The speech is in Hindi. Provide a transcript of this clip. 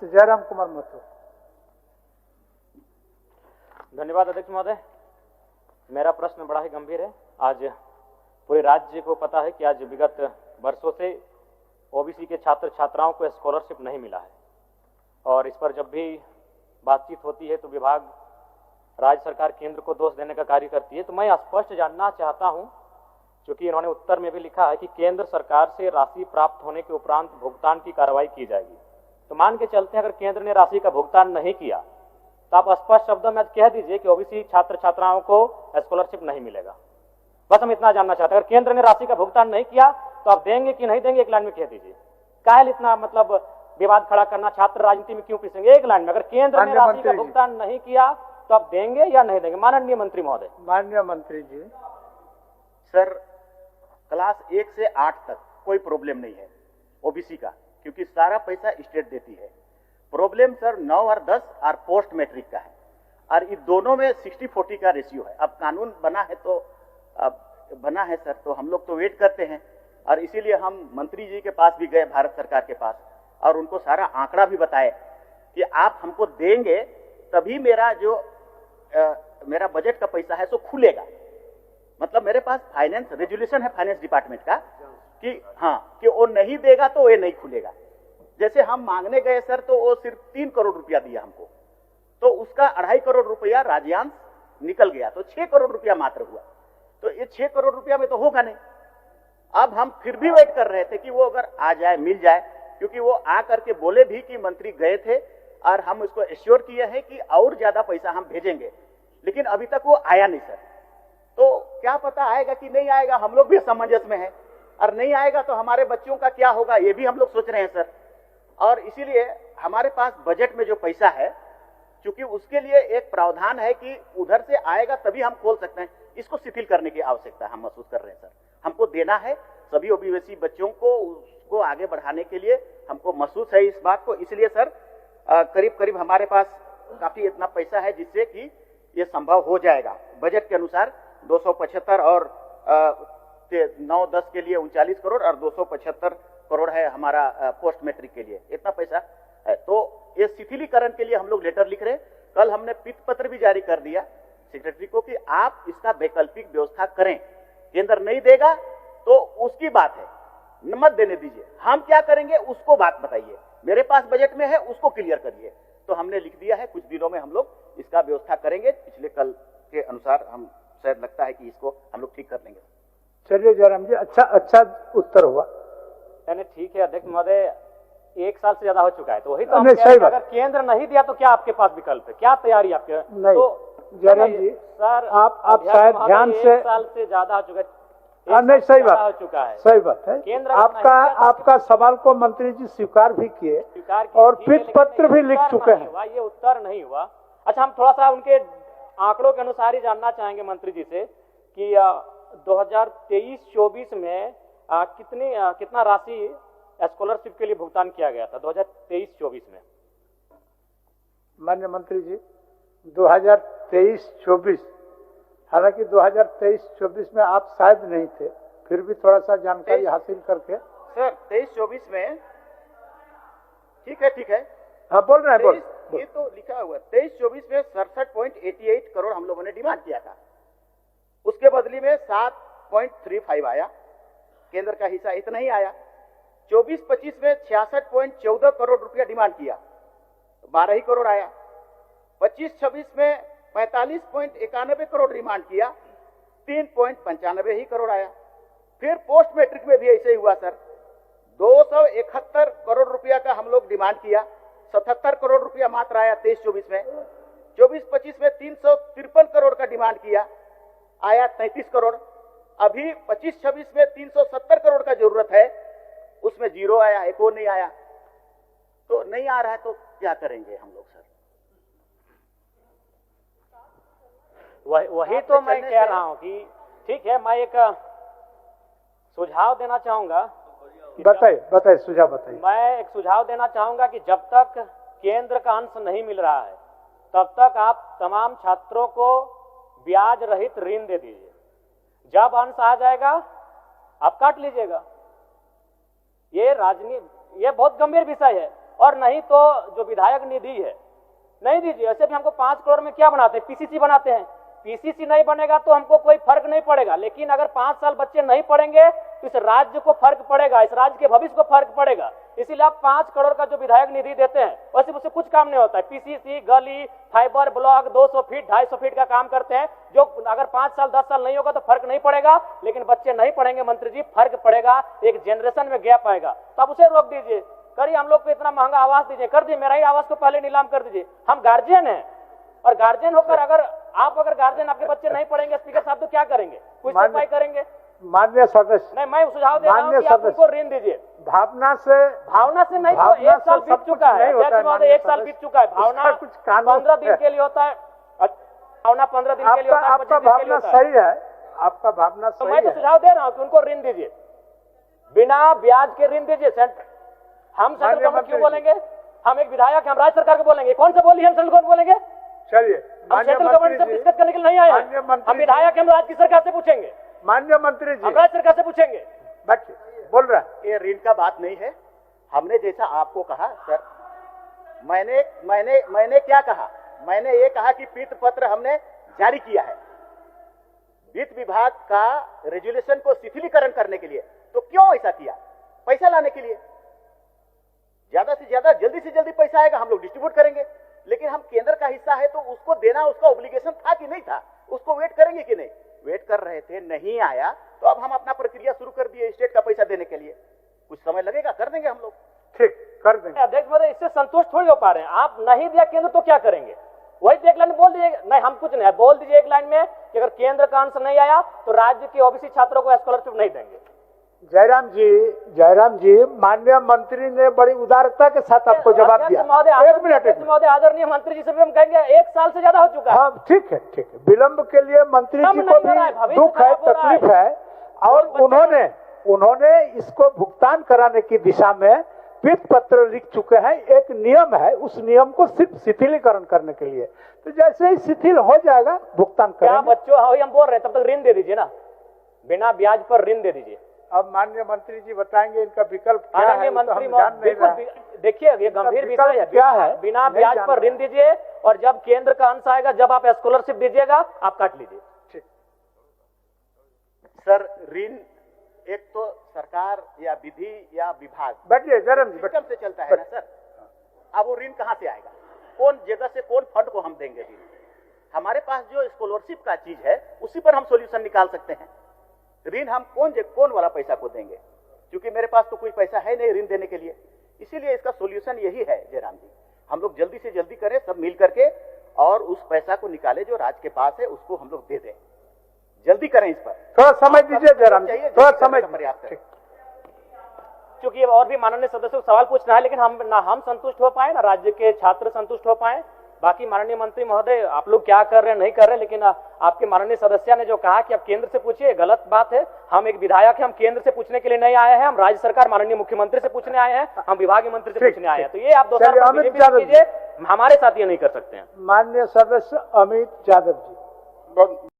जयराम कुमार महतो। धन्यवाद अध्यक्ष महोदय। मेरा प्रश्न बड़ा ही गंभीर है। आज पूरे राज्य को पता है कि आज विगत वर्षों से ओबीसी के छात्र छात्राओं को स्कॉलरशिप नहीं मिला है और इस पर जब भी बातचीत होती है तो विभाग राज्य सरकार केंद्र को दोष देने का कार्य करती है। तो मैं स्पष्ट जानना चाहता हूं, क्योंकि इन्होंने उत्तर में भी लिखा है कि केंद्र सरकार से राशि प्राप्त होने के उपरांत भुगतान की कार्रवाई की जाएगी। तो मान के चलते हैं अगर केंद्र ने राशि का भुगतान नहीं किया तो आप स्पष्ट शब्दों में कह दीजिए कि ओबीसी छात्र छात्राओं को स्कॉलरशिप नहीं मिलेगा। बस हम इतना जानना चाहते हैं, अगर केंद्र ने राशि का भुगतान नहीं किया तो आप देंगे कि नहीं देंगे, एक लाइन में कह दीजिए। काहे इतना मतलब विवाद खड़ा करना, छात्र राजनीति में क्यों पिसेंगे? एक लाइन में, अगर केंद्र ने राशि का भुगतान नहीं किया तो आप देंगे या नहीं देंगे? माननीय मंत्री महोदय। माननीय मंत्री जी। सर, क्लास 1 से 8 तक कोई प्रॉब्लम नहीं है ओबीसी का, क्योंकि सारा पैसा स्टेट देती है। प्रॉब्लम सर 9 और 10 और पोस्ट मैट्रिक का है, और इन दोनों में 60-40 का रेशियो है। अब कानून बना है तो अब बना है सर, तो हम लोग तो वेट करते हैं, और इसीलिए हम मंत्री जी के पास भी गए, भारत सरकार के पास, और उनको सारा आंकड़ा भी बताए कि आप हमको देंगे तभी मेरा जो मेरा बजट का पैसा है सो खुलेगा। मतलब मेरे पास फाइनेंस रेजुलेशन है फाइनेंस डिपार्टमेंट का कि हाँ, कि वो नहीं देगा तो ये नहीं खुलेगा। जैसे हम मांगने गए सर तो वो सिर्फ 3 करोड़ रुपया दिया हमको, तो उसका 2.5 करोड़ रुपया राज्यांश निकल गया, तो 6 करोड़ रुपया मात्र हुआ। तो ये 6 करोड़ रुपया में तो होगा नहीं। अब हम फिर भी वेट कर रहे थे कि वो अगर आ जाए, मिल जाए, क्योंकि वो आ करके बोले भी कि मंत्री गए थे और हम उसको एश्योर किए हैं कि और ज्यादा पैसा हम भेजेंगे, लेकिन अभी तक वो आया नहीं सर। तो क्या पता आएगा कि नहीं आएगा, हम लोग भी असमंजस में हैं, और नहीं आएगा तो हमारे बच्चों का क्या होगा ये भी हम लोग सोच रहे हैं सर। और इसीलिए हमारे पास बजट में जो पैसा है, क्योंकि उसके लिए एक प्रावधान है कि उधर से आएगा तभी हम खोल सकते हैं, इसको शिथिल करने की आवश्यकता हम महसूस कर रहे हैं सर। हमको देना है सभी ओबीसी बच्चों को, उसको आगे बढ़ाने के लिए हमको महसूस है इस बात को। इसलिए सर करीब करीब हमारे पास काफी इतना पैसा है जिससे कि ये संभव हो जाएगा। बजट के अनुसार 275 और 9-10 के लिए 39 करोड़ और 275 करोड़ है हमारा पोस्ट मैट्रिक के लिए, इतना पैसा है। तो ये शिथिलीकरण के लिए हम लोग लेटर लिख रहे हैं। कल हमने पित पत्र भी जारी कर दिया सेक्रेटरी को कि आप इसका वैकल्पिक व्यवस्था करें। केंद्र नहीं देगा तो उसकी बात है, मत देने दीजिए, हम क्या करेंगे उसको बात बताइए, मेरे पास बजट में है उसको क्लियर करिए। तो हमने लिख दिया है, कुछ दिनों में हम लोग इसका व्यवस्था करेंगे। पिछले कल के अनुसार हम शायद लगता है कि इसको हम लोग ठीक कर लेंगे। चलिए जयराम जी, अच्छा उत्तर हुआ। यानी ठीक है अध्यक्ष महोदय, 1 साल से ज्यादा हो चुका है, तो वही तो नहीं, सही बात। अगर केंद्र नहीं दिया तो क्या आपके पास विकल्प है, क्या तैयारी आपके? नहीं तो जयराम जी सर, आप शायद ध्यान से 1 साल से ज्यादा हो चुका है। नहीं, सही बात हो चुका है, सही बात है। केंद्र आपका सवाल को मंत्री जी स्वीकार भी किए और पित पत्र भी लिख चुके हैं। ये उत्तर नहीं हुआ। अच्छा, हम थोड़ा सा उनके आंकड़ों के अनुसार ही जानना चाहेंगे मंत्री जी से कि 2023-24 में कितना राशि स्कॉलरशिप के लिए भुगतान किया गया था 2023-24 में? माननीय मंत्री जी, 2023-24, हालांकि 2023-24 में आप शायद नहीं थे, फिर भी थोड़ा सा जानकारी हासिल करके। सर 23-24 में ठीक है, हाँ बोल रहे हैं, ये तो लिखा हुआ 23-24 में 67.88 करोड़ हम लोगों ने डिमांड किया था। उसके बदले में 7.35 आया, केंद्र का हिस्सा इतना ही आया। 24-25 में 66.14 करोड़ रुपया डिमांड किया, 12 ही करोड़ आया। 25-26 में 45.91 करोड़ डिमांड किया, 3.95 ही करोड़ आया। फिर पोस्ट मैट्रिक में भी ऐसे ही हुआ सर, 271 करोड़ रुपया का हम लोग डिमांड किया, 77 करोड़ रुपया मात्र आया 23-24 में। 24-25 में 353 करोड़ का डिमांड किया, आया 33 करोड़। अभी 25-26 में 370 करोड़ का जरूरत है, उसमें 0 आया, एक और नहीं आया। तो नहीं आ रहा है तो क्या करेंगे हम लोग सर? वही तो मैं कह रहा हूं कि ठीक है, मैं एक सुझाव देना चाहूंगा। बताइए सुझाव बताइए। मैं एक सुझाव देना चाहूंगा कि जब तक केंद्र का अंश नहीं मिल रहा है तब तक आप तमाम छात्रों को ब्याज रहित ऋण दे दीजिए। जब अंश आ जाएगा आप काट लीजिएगा। ये बहुत गंभीर विषय है। और नहीं तो जो विधायक निधि है नहीं दीजिए। ऐसे भी हमको 5 करोड़ में क्या बनाते हैं, पीसीसी बनाते हैं। पीसीसी नहीं बनेगा तो हमको कोई फर्क नहीं पड़ेगा, लेकिन अगर 5 साल बच्चे नहीं पढ़ेंगे तो इस राज्य को फर्क पड़ेगा, इस राज्य के भविष्य को फर्क पड़ेगा। इसीलिए आप 5 करोड़ का जो विधायक निधि देते हैं वैसे उससे कुछ काम नहीं होता है। पीसीसी, गली, फाइबर ब्लॉक 200 फीट 250 फीट का काम करते हैं, जो अगर 5 साल 10 साल नहीं होगा तो फर्क नहीं पड़ेगा, लेकिन बच्चे नहीं पढ़ेंगे मंत्री जी, फर्क पड़ेगा, एक जनरेशन में गैप आएगा। तो आप उसे रोक दीजिए, करिए हम लोग को इतना महंगा आवास दीजिए, कर दिए, मेरा ही आवास को पहले नीलाम कर दीजिए। हम गार्जियन हैं, और गार्जियन होकर अगर गार्जियन आपके बच्चे नहीं पढ़ेंगे स्पीकर साहब तो क्या करेंगे, कुछ उपाय करेंगे। माननीय सदस्य, नहीं, मैं सुझाव दे रहा हूं कि आप उनको ऋण दीजिए। भावना से नहीं तो 1 साल बीत चुका है, 1 साल बीत चुका है। भावना कुछ कानून 15 दिन के लिए होता है, भावना 15 दिन के लिए होता है, आपका भावना सही है, आपका भावना सही है। मैं तो सुझाव दे रहा हूँ कि उनको ऋण दीजिए, बिना ब्याज के ऋण दीजिए। हम सेंट्रल गवर्नमेंट क्यों बोलेंगे, हम एक विधायक, हम राज्य सरकार को बोलेंगे, कौन से बोली हम सेंट्रल गवर्नमेंट बोलेंगे। चलिए, हम सेंट्रल गवर्नमेंट से डिस्कस करने के लिए नहीं आए हैं, हम विधायक, हम राज्य की सरकार से पूछेंगे। माननीय मंत्री जी, हम राज्य सरकार से पूछेंगे। बच्चे बोल रहा है, ये ऋण का बात नहीं है। हमने जैसा आपको कहा सर, मैंने क्या कहा, मैंने ये कहा कि पीत पत्र हमने जारी किया है वित्त विभाग का रेजुलेशन को शिथिलीकरण करने के लिए। तो क्यों ऐसा किया, पैसा लाने के लिए। ज्यादा से ज्यादा जल्दी से जल्दी पैसा आएगा, हम लोग डिस्ट्रीब्यूट करेंगे, लेकिन हम केंद्र का हिस्सा है तो उसको देना उसका ऑब्लिगेशन था कि नहीं था, उसको वेट करेंगे कि नहीं। वेट कर रहे थे, नहीं आया तो अब हम अपना प्रक्रिया शुरू कर दिए स्टेट का पैसा देने के लिए। कुछ समय लगेगा, कर देंगे हम लोग, ठीक कर देंगे। अध्यक्ष महोदय, इससे संतुष्ट थोड़ी हो पा रहे हैं आप। नहीं दिया केंद्र तो क्या करेंगे, वही एक लाइन बोल दीजिए। नहीं, हम कुछ नहीं, बोल दीजिए एक लाइन में कि अगर केंद्र का अंश नहीं आया तो राज्य के ओबीसी छात्रों को स्कॉलरशिप नहीं देंगे। जयराम जी, माननीय मंत्री ने बड़ी उदारता के साथ आपको जवाब दिया। एक मिनट महोदय, आदरणीय मंत्री जी से भी हम कहेंगे 1 साल से ज्यादा हो चुका है। हाँ, ठीक है, विलंब के लिए मंत्री जी को भी दुख है, तकलीफ है, और उन्होंने इसको भुगतान कराने की दिशा में पीत पत्र लिख चुके हैं। एक नियम है, उस नियम को सिर्फ शिथिलीकरण करने के लिए, तो जैसे ही शिथिल हो जाएगा भुगतान करेंगे। बच्चों हम बोल रहे हैं, तब तक ऋण दे दीजिए ना, बिना ब्याज पर ऋण दे दीजिए। अब माननीय मंत्री जी बताएंगे इनका विकल्प क्या है। माननीय मंत्री देखिए, ये गंभीर विषय है, क्या है, बिना ब्याज पर ऋण दीजिए, और जब केंद्र का अंश आएगा, जब आप स्कॉलरशिप दीजिएगा, आप काट लीजिए। सर, ऋण एक तो सरकार या विधि या विभाग बैठिए जयराम जी, सिस्टम से चलता है ना सर। अब वो ऋण कहाँ से आएगा, कौन जगह से कौन फंड को हम देंगे ऋण। हमारे पास जो स्कॉलरशिप का चीज है उसी पर हम सॉल्यूशन निकाल सकते हैं। ऋण हम कौन वाला पैसा को देंगे, क्योंकि मेरे पास तो कोई पैसा है नहीं ऋण देने के लिए। इसीलिए इसका सॉल्यूशन यही है जयराम जी, हम लोग जल्दी से जल्दी करें सब मिल करके, और उस पैसा को निकाले जो राज्य के पास है उसको हम लोग दे दें। जल्दी करें इस पर, थोड़ा समय दीजिए जयराम जी, थोड़ा समय पर्याप्त है। क्योंकि और भी माननीय सदस्यों को सवाल पूछना है, लेकिन हम संतुष्ट हो पाए ना राज्य के छात्र संतुष्ट हो पाए। बाकी माननीय मंत्री महोदय, आप लोग क्या कर रहे हैं नहीं कर रहे हैं, लेकिन आपके माननीय सदस्य ने जो कहा कि आप केंद्र से पूछिए, गलत बात है। हम एक विधायक हैं, हम केंद्र से पूछने के लिए नहीं आए हैं, हम राज्य सरकार माननीय मुख्यमंत्री से पूछने आए हैं, हम विभागीय मंत्री से पूछने आए हैं। तो ये आप दोस्तों कीजिए, हमारे साथ ये नहीं कर सकते हैं। माननीय सदस्य अमित यादव जी।